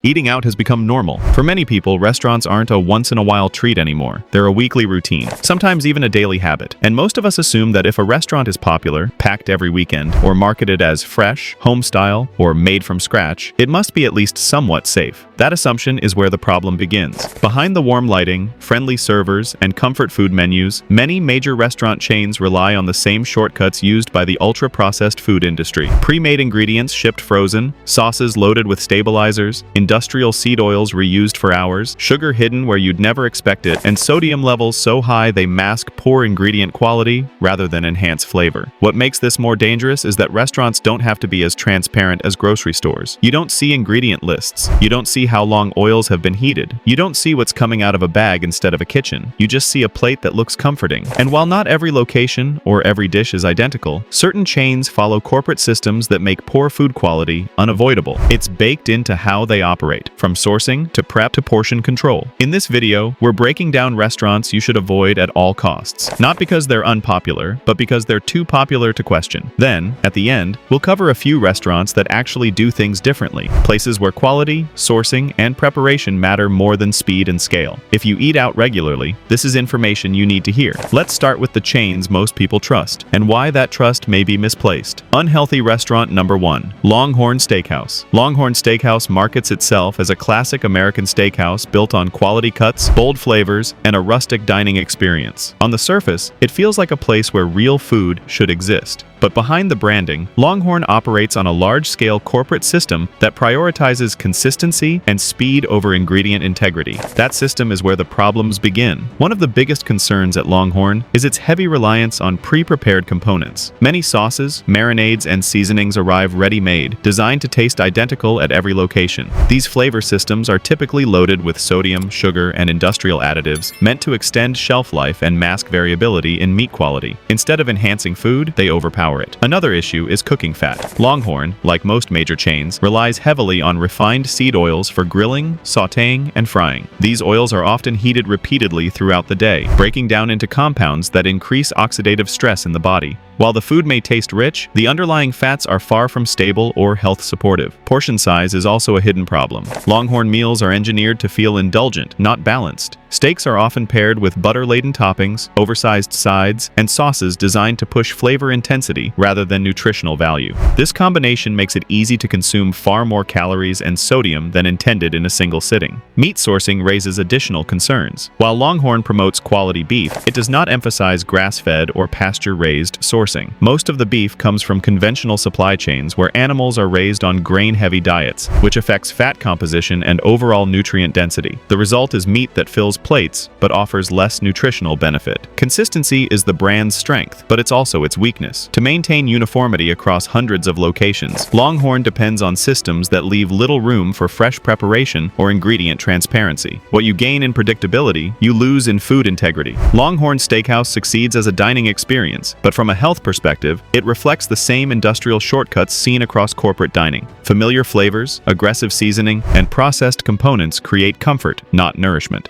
Eating out has become normal. For many people, restaurants aren't a once-in-a-while treat anymore. They're a weekly routine, sometimes even a daily habit. And most of us assume that if a restaurant is popular, packed every weekend, or marketed as fresh, home-style, or made from scratch, it must be at least somewhat safe. That assumption is where the problem begins. Behind the warm lighting, friendly servers, and comfort food menus, many major restaurant chains rely on the same shortcuts used by the ultra-processed food industry. Pre-made ingredients shipped frozen, sauces loaded with stabilizers, industrial seed oils reused for hours, sugar hidden where you'd never expect it, and sodium levels so high they mask poor ingredient quality rather than enhance flavor. What makes this more dangerous is that restaurants don't have to be as transparent as grocery stores. You don't see ingredient lists. You don't see how long oils have been heated. You don't see what's coming out of a bag instead of a kitchen. You just see a plate that looks comforting. And while not every location or every dish is identical, certain chains follow corporate systems that make poor food quality unavoidable. It's baked into how they operate, from sourcing to prep to portion control. In this video, we're breaking down restaurants you should avoid at all costs, not because they're unpopular, but because they're too popular to question. Then, at the end, we'll cover a few restaurants that actually do things differently, places where quality, sourcing, and preparation matter more than speed and scale. If you eat out regularly, this is information you need to hear. Let's start with the chains most people trust, and why that trust may be misplaced. Unhealthy restaurant number 1, Longhorn Steakhouse. Longhorn Steakhouse markets itself as a classic American steakhouse built on quality cuts, bold flavors, and a rustic dining experience. On the surface, it feels like a place where real food should exist. But behind the branding, Longhorn operates on a large-scale corporate system that prioritizes consistency and speed over ingredient integrity. That system is where the problems begin. One of the biggest concerns at Longhorn is its heavy reliance on pre-prepared components. Many sauces, marinades, and seasonings arrive ready-made, designed to taste identical at every location. These flavor systems are typically loaded with sodium, sugar, and industrial additives meant to extend shelf life and mask variability in meat quality. Instead of enhancing food, they overpower it. Another issue is cooking fat. Longhorn, like most major chains, relies heavily on refined seed oils for grilling, sautéing, and frying. These oils are often heated repeatedly throughout the day, breaking down into compounds that increase oxidative stress in the body. While the food may taste rich, the underlying fats are far from stable or health supportive. Portion size is also a hidden problem. Longhorn meals are engineered to feel indulgent, not balanced. Steaks are often paired with butter-laden toppings, oversized sides, and sauces designed to push flavor intensity rather than nutritional value. This combination makes it easy to consume far more calories and sodium than intended in a single sitting. Meat sourcing raises additional concerns. While Longhorn promotes quality beef, it does not emphasize grass-fed or pasture-raised sourcing. Most of the beef comes from conventional supply chains where animals are raised on grain-heavy diets, which affects fat composition and overall nutrient density. The result is meat that fills plates, but offers less nutritional benefit. Consistency is the brand's strength, but it's also its weakness. To maintain uniformity across hundreds of locations, Longhorn depends on systems that leave little room for fresh preparation or ingredient transparency. What you gain in predictability, you lose in food integrity. Longhorn Steakhouse succeeds as a dining experience, but from a health perspective, it reflects the same industrial shortcuts seen across corporate dining. Familiar flavors, aggressive seasoning, and processed components create comfort, not nourishment.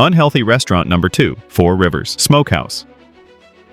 Unhealthy restaurant number 2, Four Rivers Smokehouse.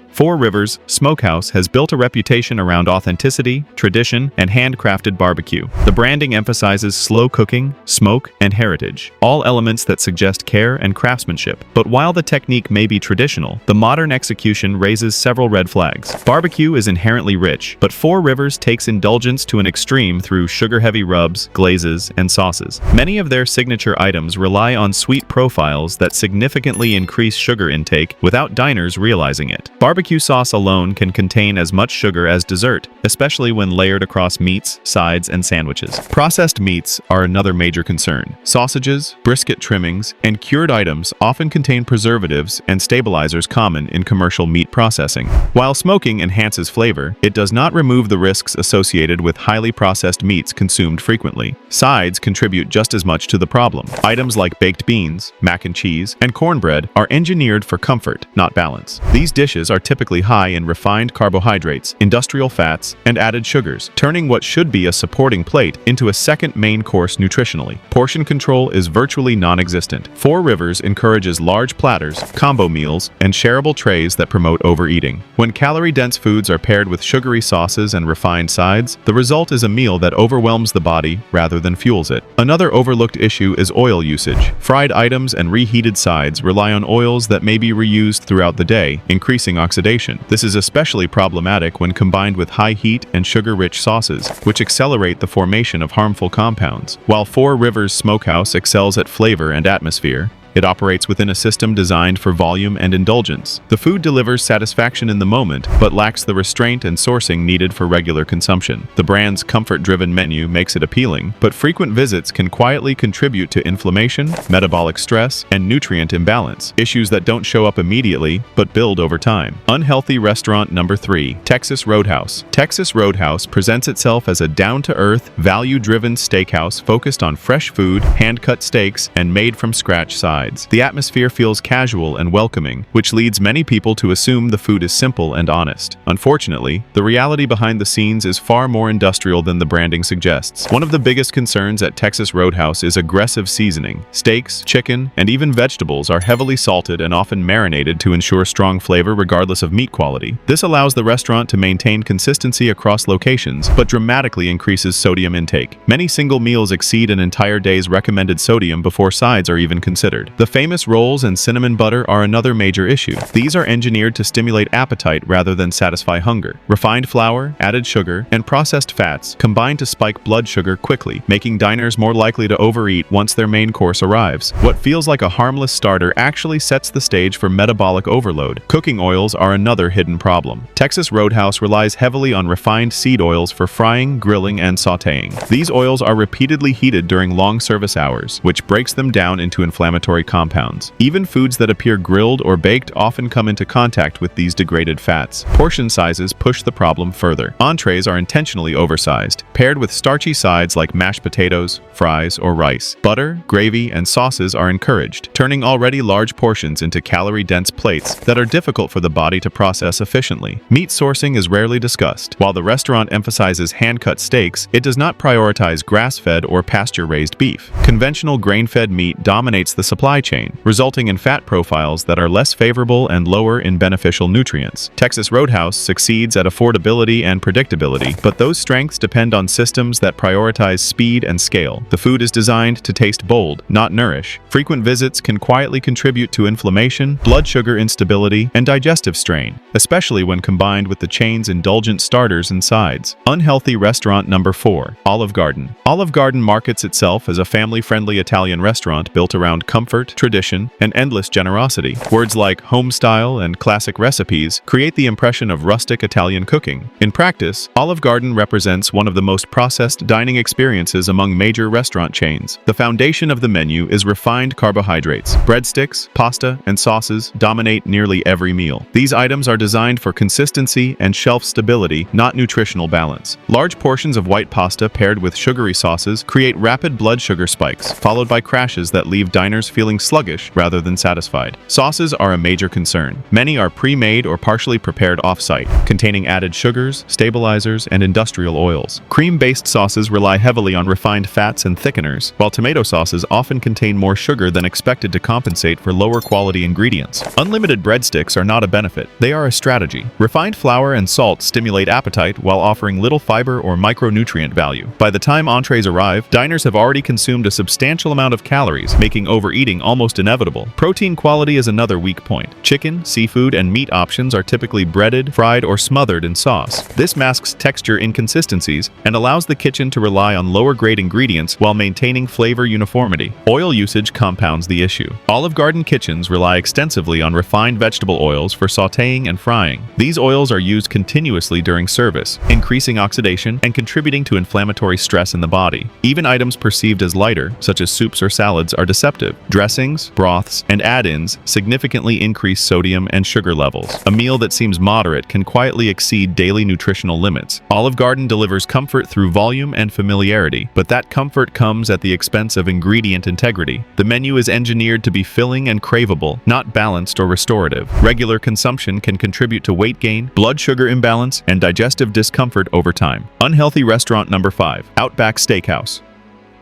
Four Rivers Smokehouse has built a reputation around authenticity, tradition, and handcrafted barbecue. The branding emphasizes slow cooking, smoke, and heritage, all elements that suggest care and craftsmanship. But while the technique may be traditional, the modern execution raises several red flags. Barbecue is inherently rich, but Four Rivers takes indulgence to an extreme through sugar-heavy rubs, glazes, and sauces. Many of their signature items rely on sweet profiles that significantly increase sugar intake without diners realizing it. Barbecue sauce alone can contain as much sugar as dessert, especially when layered across meats, sides, and sandwiches. Processed meats are another major concern. Sausages, brisket trimmings, and cured items often contain preservatives and stabilizers common in commercial meat processing. While smoking enhances flavor, it does not remove the risks associated with highly processed meats consumed frequently. Sides contribute just as much to the problem. Items like baked beans, mac and cheese, and cornbread are engineered for comfort, not balance. These dishes are typically typically high in refined carbohydrates, industrial fats, and added sugars, turning what should be a supporting plate into a second main course nutritionally. Portion control is virtually non-existent. Four Rivers encourages large platters, combo meals, and shareable trays that promote overeating. When calorie-dense foods are paired with sugary sauces and refined sides, the result is a meal that overwhelms the body rather than fuels it. Another overlooked issue is oil usage. Fried items and reheated sides rely on oils that may be reused throughout the day, increasing oxidation. This is especially problematic when combined with high heat and sugar-rich sauces, which accelerate the formation of harmful compounds. While Four Rivers Smokehouse excels at flavor and atmosphere, it operates within a system designed for volume and indulgence. The food delivers satisfaction in the moment, but lacks the restraint and sourcing needed for regular consumption. The brand's comfort-driven menu makes it appealing, but frequent visits can quietly contribute to inflammation, metabolic stress, and nutrient imbalance, issues that don't show up immediately, but build over time. Unhealthy restaurant number 3, Texas Roadhouse. Texas Roadhouse presents itself as a down-to-earth, value-driven steakhouse focused on fresh food, hand-cut steaks, and made-from-scratch sides. The atmosphere feels casual and welcoming, which leads many people to assume the food is simple and honest. Unfortunately, the reality behind the scenes is far more industrial than the branding suggests. One of the biggest concerns at Texas Roadhouse is aggressive seasoning. Steaks, chicken, and even vegetables are heavily salted and often marinated to ensure strong flavor regardless of meat quality. This allows the restaurant to maintain consistency across locations, but dramatically increases sodium intake. Many single meals exceed an entire day's recommended sodium before sides are even considered. The famous rolls and cinnamon butter are another major issue. These are engineered to stimulate appetite rather than satisfy hunger. Refined flour, added sugar, and processed fats combine to spike blood sugar quickly, making diners more likely to overeat once their main course arrives. What feels like a harmless starter actually sets the stage for metabolic overload. Cooking oils are another hidden problem. Texas Roadhouse relies heavily on refined seed oils for frying, grilling, and sautéing. These oils are repeatedly heated during long service hours, which breaks them down into inflammatory compounds. Even foods that appear grilled or baked often come into contact with these degraded fats. Portion sizes push the problem further. Entrees are intentionally oversized, paired with starchy sides like mashed potatoes, fries, or rice. Butter, gravy, and sauces are encouraged, turning already large portions into calorie-dense plates that are difficult for the body to process efficiently. Meat sourcing is rarely discussed. While the restaurant emphasizes hand-cut steaks, it does not prioritize grass-fed or pasture-raised beef. Conventional grain-fed meat dominates the supply chain, resulting in fat profiles that are less favorable and lower in beneficial nutrients. Texas Roadhouse succeeds at affordability and predictability, but those strengths depend on systems that prioritize speed and scale. The food is designed to taste bold, not nourish. Frequent visits can quietly contribute to inflammation, blood sugar instability, and digestive strain, especially when combined with the chain's indulgent starters and sides. Unhealthy restaurant number 4, Olive Garden. Olive Garden markets itself as a family-friendly Italian restaurant built around comfort, tradition, and endless generosity. Words like home style and classic recipes create the impression of rustic Italian cooking. In practice, Olive Garden represents one of the most processed dining experiences among major restaurant chains. The foundation of the menu is refined carbohydrates. Breadsticks, pasta, and sauces dominate nearly every meal. These items are designed for consistency and shelf stability, not nutritional balance. Large portions of white pasta paired with sugary sauces create rapid blood sugar spikes, followed by crashes that leave diners feeling sluggish rather than satisfied. Sauces are a major concern. Many are pre-made or partially prepared off-site, containing added sugars, stabilizers, and industrial oils. Cream-based sauces rely heavily on refined fats and thickeners, while tomato sauces often contain more sugar than expected to compensate for lower quality ingredients. Unlimited breadsticks are not a benefit, they are a strategy. Refined flour and salt stimulate appetite while offering little fiber or micronutrient value. By the time entrees arrive, diners have already consumed a substantial amount of calories, making overeating almost inevitable. Protein quality is another weak point. Chicken, seafood, and meat options are typically breaded, fried, or smothered in sauce. This masks texture inconsistencies and allows the kitchen to rely on lower-grade ingredients while maintaining flavor uniformity. Oil usage compounds the issue. Olive Garden kitchens rely extensively on refined vegetable oils for sautéing and frying. These oils are used continuously during service, increasing oxidation and contributing to inflammatory stress in the body. Even items perceived as lighter, such as soups or salads, are deceptive. Dressing Dressings, broths, and add-ins significantly increase sodium and sugar levels. A meal that seems moderate can quietly exceed daily nutritional limits. Olive Garden delivers comfort through volume and familiarity, but that comfort comes at the expense of ingredient integrity. The menu is engineered to be filling and craveable, not balanced or restorative. Regular consumption can contribute to weight gain, blood sugar imbalance, and digestive discomfort over time. Unhealthy restaurant number 5. Outback Steakhouse.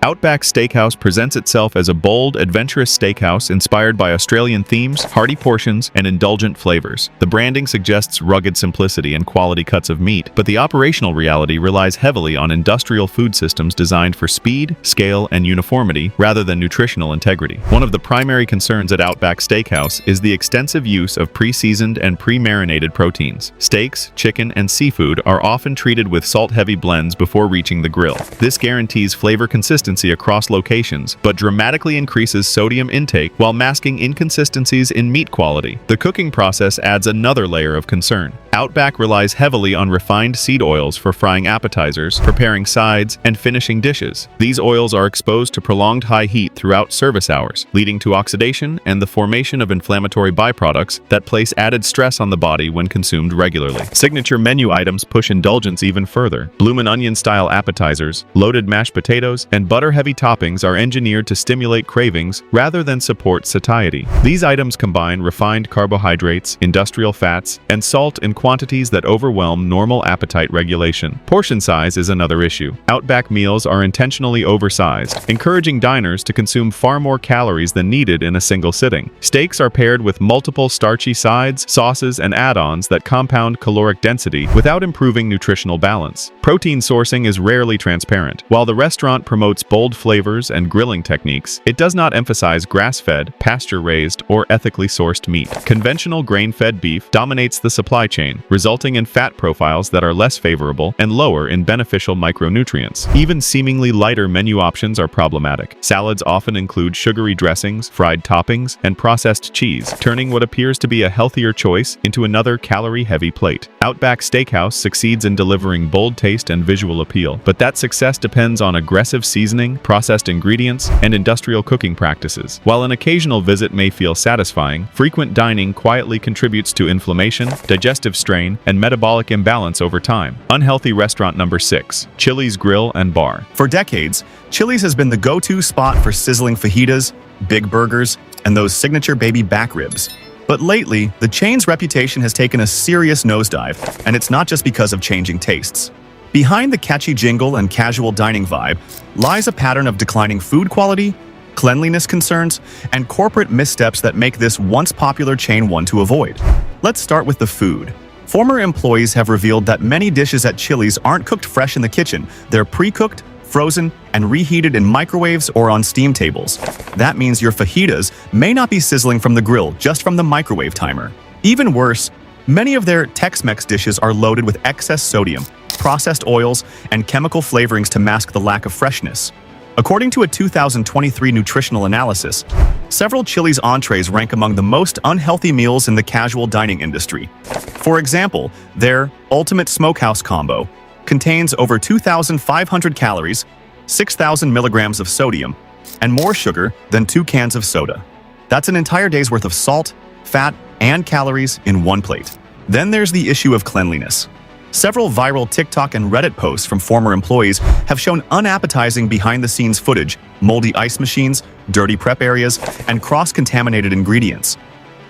Outback Steakhouse presents itself as a bold, adventurous steakhouse inspired by Australian themes, hearty portions, and indulgent flavors. The branding suggests rugged simplicity and quality cuts of meat, but the operational reality relies heavily on industrial food systems designed for speed, scale, and uniformity rather than nutritional integrity. One of the primary concerns at Outback Steakhouse is the extensive use of pre-seasoned and pre-marinated proteins. Steaks, chicken, and seafood are often treated with salt-heavy blends before reaching the grill. This guarantees flavor consistency across locations, but dramatically increases sodium intake while masking inconsistencies in meat quality. The cooking process adds another layer of concern. Outback relies heavily on refined seed oils for frying appetizers, preparing sides, and finishing dishes. These oils are exposed to prolonged high heat throughout service hours, leading to oxidation and the formation of inflammatory byproducts that place added stress on the body when consumed regularly. Signature menu items push indulgence even further. Bloomin' Onion-style appetizers, loaded mashed potatoes, and butter-heavy toppings are engineered to stimulate cravings rather than support satiety. These items combine refined carbohydrates, industrial fats, and salt in quantities that overwhelm normal appetite regulation. Portion size is another issue. Outback meals are intentionally oversized, encouraging diners to consume far more calories than needed in a single sitting. Steaks are paired with multiple starchy sides, sauces, and add-ons that compound caloric density without improving nutritional balance. Protein sourcing is rarely transparent. While the restaurant promotes bold flavors and grilling techniques, it does not emphasize grass-fed, pasture-raised, or ethically sourced meat. Conventional grain-fed beef dominates the supply chain, resulting in fat profiles that are less favorable and lower in beneficial micronutrients. Even seemingly lighter menu options are problematic. Salads often include sugary dressings, fried toppings, and processed cheese, turning what appears to be a healthier choice into another calorie-heavy plate. Outback Steakhouse succeeds in delivering bold taste and visual appeal, but that success depends on aggressive seasoning, processed ingredients, and industrial cooking practices. While an occasional visit may feel satisfying, frequent dining quietly contributes to inflammation, digestive strain, and metabolic imbalance over time. Unhealthy restaurant number 6. Chili's Grill and Bar. For decades, Chili's has been the go-to spot for sizzling fajitas, big burgers, and those signature baby back ribs. But lately, the chain's reputation has taken a serious nosedive, and it's not just because of changing tastes. Behind the catchy jingle and casual dining vibe lies a pattern of declining food quality, cleanliness concerns, and corporate missteps that make this once popular chain one to avoid. Let's start with the food. Former employees have revealed that many dishes at Chili's aren't cooked fresh in the kitchen. They're pre-cooked, frozen, and reheated in microwaves or on steam tables. That means your fajitas may not be sizzling from the grill, just from the microwave timer. Even worse, many of their Tex-Mex dishes are loaded with excess sodium, processed oils, and chemical flavorings to mask the lack of freshness. According to a 2023 nutritional analysis, several Chili's entrees rank among the most unhealthy meals in the casual dining industry. For example, their Ultimate Smokehouse Combo contains over 2,500 calories, 6,000 milligrams of sodium, and more sugar than 2 cans of soda. That's an entire day's worth of salt, fat, and calories in one plate. Then there's the issue of cleanliness. Several viral TikTok and Reddit posts from former employees have shown unappetizing behind-the-scenes footage, moldy ice machines, dirty prep areas, and cross-contaminated ingredients.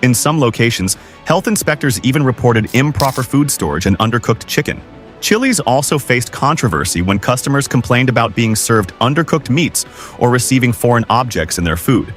In some locations, health inspectors even reported improper food storage and undercooked chicken. Chili's also faced controversy when customers complained about being served undercooked meats or receiving foreign objects in their food.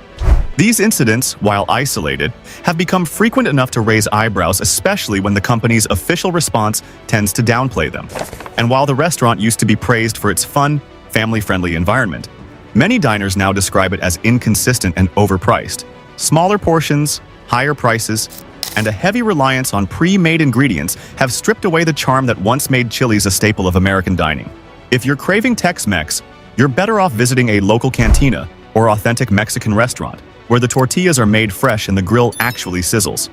These incidents, while isolated, have become frequent enough to raise eyebrows, especially when the company's official response tends to downplay them. And while the restaurant used to be praised for its fun, family-friendly environment, many diners now describe it as inconsistent and overpriced. Smaller portions, higher prices, and a heavy reliance on pre-made ingredients have stripped away the charm that once made Chili's a staple of American dining. If you're craving Tex-Mex, you're better off visiting a local cantina or authentic Mexican restaurant, where the tortillas are made fresh and the grill actually sizzles.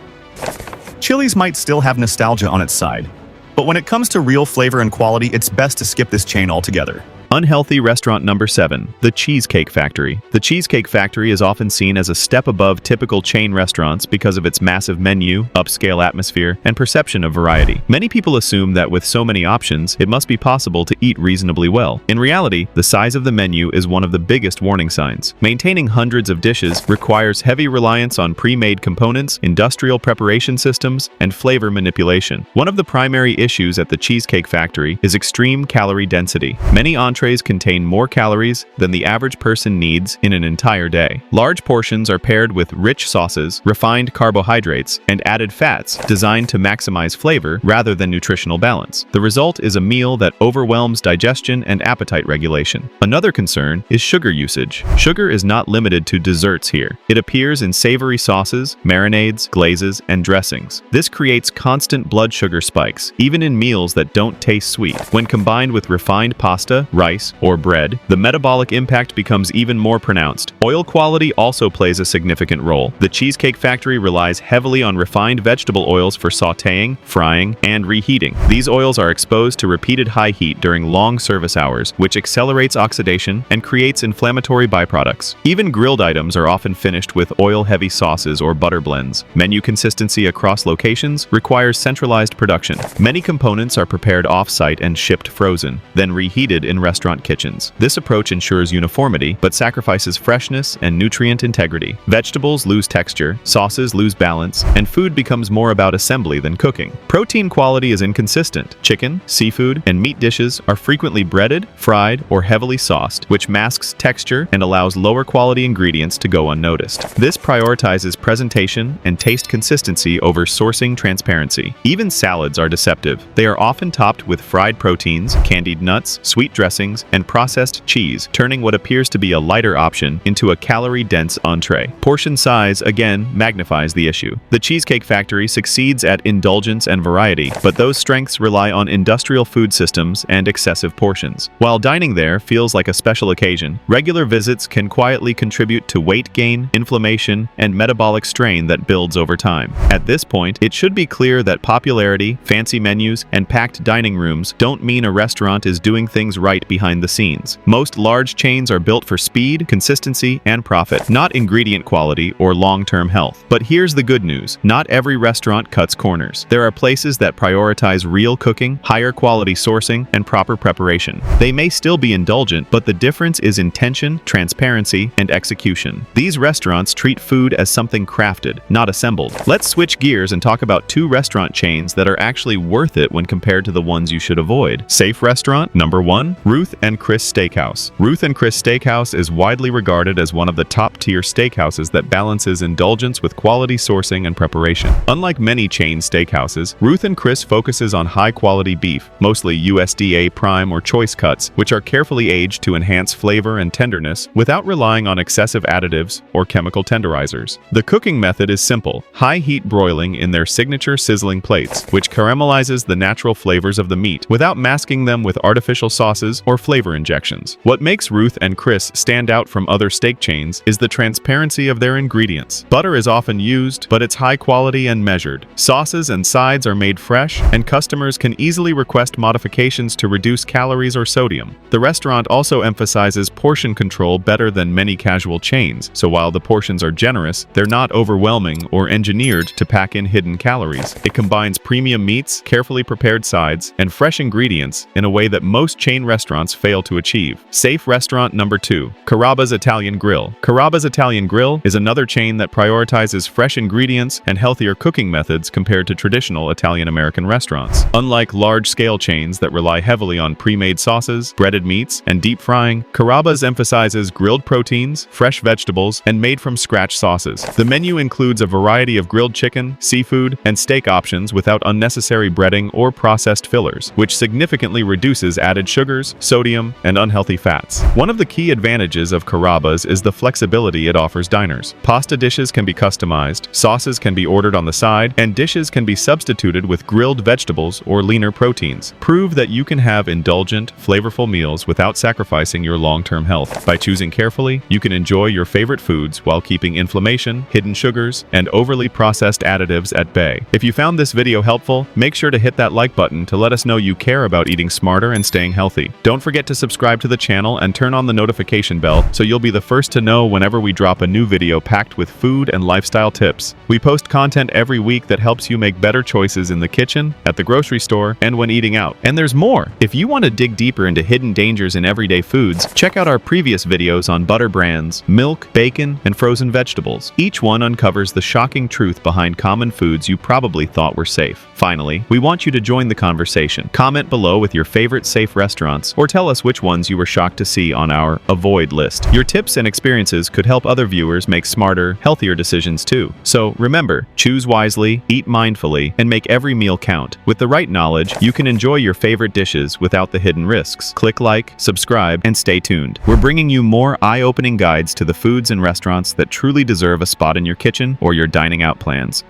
Chili's might still have nostalgia on its side, but when it comes to real flavor and quality, it's best to skip this chain altogether. Unhealthy restaurant number 7, the Cheesecake Factory. The Cheesecake Factory is often seen as a step above typical chain restaurants because of its massive menu, upscale atmosphere, and perception of variety. Many people assume that with so many options, it must be possible to eat reasonably well. In reality, the size of the menu is one of the biggest warning signs. Maintaining hundreds of dishes requires heavy reliance on pre-made components, industrial preparation systems, and flavor manipulation. One of the primary issues at the Cheesecake Factory is extreme calorie density. Many entrees contain more calories than the average person needs in an entire day. Large portions are paired with rich sauces, refined carbohydrates, and added fats designed to maximize flavor rather than nutritional balance. The result is a meal that overwhelms digestion and appetite regulation. Another concern is sugar usage. Sugar is not limited to desserts here. It appears in savory sauces, marinades, glazes, and dressings. This creates constant blood sugar spikes, even in meals that don't taste sweet. When combined with refined pasta, rice, or bread, the metabolic impact becomes even more pronounced. Oil quality also plays a significant role. The Cheesecake Factory relies heavily on refined vegetable oils for sautéing, frying, and reheating. These oils are exposed to repeated high heat during long service hours, which accelerates oxidation and creates inflammatory byproducts. Even grilled items are often finished with oil-heavy sauces or butter blends. Menu consistency across locations requires centralized production. Many components are prepared off-site and shipped frozen, then reheated in restaurant kitchens. This approach ensures uniformity, but sacrifices freshness and nutrient integrity. Vegetables lose texture, sauces lose balance, and food becomes more about assembly than cooking. Protein quality is inconsistent. Chicken, seafood, and meat dishes are frequently breaded, fried, or heavily sauced, which masks texture and allows lower quality ingredients to go unnoticed. This prioritizes presentation and taste consistency over sourcing transparency. Even salads are deceptive. They are often topped with fried proteins, candied nuts, sweet dressings, and processed cheese, turning what appears to be a lighter option into a calorie-dense entree. Portion size, again, magnifies the issue. The Cheesecake Factory succeeds at indulgence and variety, but those strengths rely on industrial food systems and excessive portions. While dining there feels like a special occasion, regular visits can quietly contribute to weight gain, inflammation, and metabolic strain that builds over time. At this point, it should be clear that popularity, fancy menus, and packed dining rooms don't mean a restaurant is doing things right behind the scenes. Most large chains are built for speed, consistency, and profit, not ingredient quality or long-term health. But here's the good news. Not every restaurant cuts corners. There are places that prioritize real cooking, higher quality sourcing, and proper preparation. They may still be indulgent, but the difference is intention, transparency, and execution. These restaurants treat food as something crafted, not assembled. Let's switch gears and talk about 2 restaurant chains that are actually worth it when compared to the ones you should avoid. Safe restaurant number 1, Ruth and Chris Steakhouse. Ruth and Chris Steakhouse is widely regarded as one of the top-tier steakhouses that balances indulgence with quality sourcing and preparation. Unlike many chain steakhouses, Ruth and Chris focuses on high-quality beef, mostly USDA prime or choice cuts, which are carefully aged to enhance flavor and tenderness without relying on excessive additives or chemical tenderizers. The cooking method is simple: high-heat broiling in their signature sizzling plates, which caramelizes the natural flavors of the meat without masking them with artificial sauces or flavor injections. What makes Ruth and Chris stand out from other steak chains is the transparency of their ingredients. Butter is often used, but it's high quality and measured. Sauces and sides are made fresh, and customers can easily request modifications to reduce calories or sodium. The restaurant also emphasizes portion control better than many casual chains, so while the portions are generous, they're not overwhelming or engineered to pack in hidden calories. It combines premium meats, carefully prepared sides, and fresh ingredients in a way that most chain restaurants fail to achieve. Safe restaurant number 2, Carrabba's Italian Grill. Carrabba's Italian Grill is another chain that prioritizes fresh ingredients and healthier cooking methods compared to traditional Italian-American restaurants. Unlike large-scale chains that rely heavily on pre-made sauces, breaded meats, and deep frying, Carrabba's emphasizes grilled proteins, fresh vegetables, and made-from-scratch sauces. The menu includes a variety of grilled chicken, seafood, and steak options without unnecessary breading or processed fillers, which significantly reduces added sugars, sodium, and unhealthy fats. One of the key advantages of Carrabba's is the flexibility it offers diners. Pasta dishes can be customized, sauces can be ordered on the side, and dishes can be substituted with grilled vegetables or leaner proteins. Prove that you can have indulgent, flavorful meals without sacrificing your long-term health. By choosing carefully, you can enjoy your favorite foods while keeping inflammation, hidden sugars, and overly processed additives at bay. If you found this video helpful, make sure to hit that like button to let us know you care about eating smarter and staying healthy. Don't forget to subscribe to the channel and turn on the notification bell so you'll be the first to know whenever we drop a new video packed with food and lifestyle tips. We post content every week that helps you make better choices in the kitchen, at the grocery store, and when eating out. And there's more! If you want to dig deeper into hidden dangers in everyday foods, check out our previous videos on butter brands, milk, bacon, and frozen vegetables. Each one uncovers the shocking truth behind common foods you probably thought were safe. Finally, we want you to join the conversation. Comment below with your favorite safe restaurants, or tell us which ones you were shocked to see on our avoid list. Your tips and experiences could help other viewers make smarter, healthier decisions too. So remember, choose wisely, eat mindfully, and make every meal count. With the right knowledge, you can enjoy your favorite dishes without the hidden risks. Click like, subscribe, and stay tuned. We're bringing you more eye-opening guides to the foods and restaurants that truly deserve a spot in your kitchen or your dining out plans.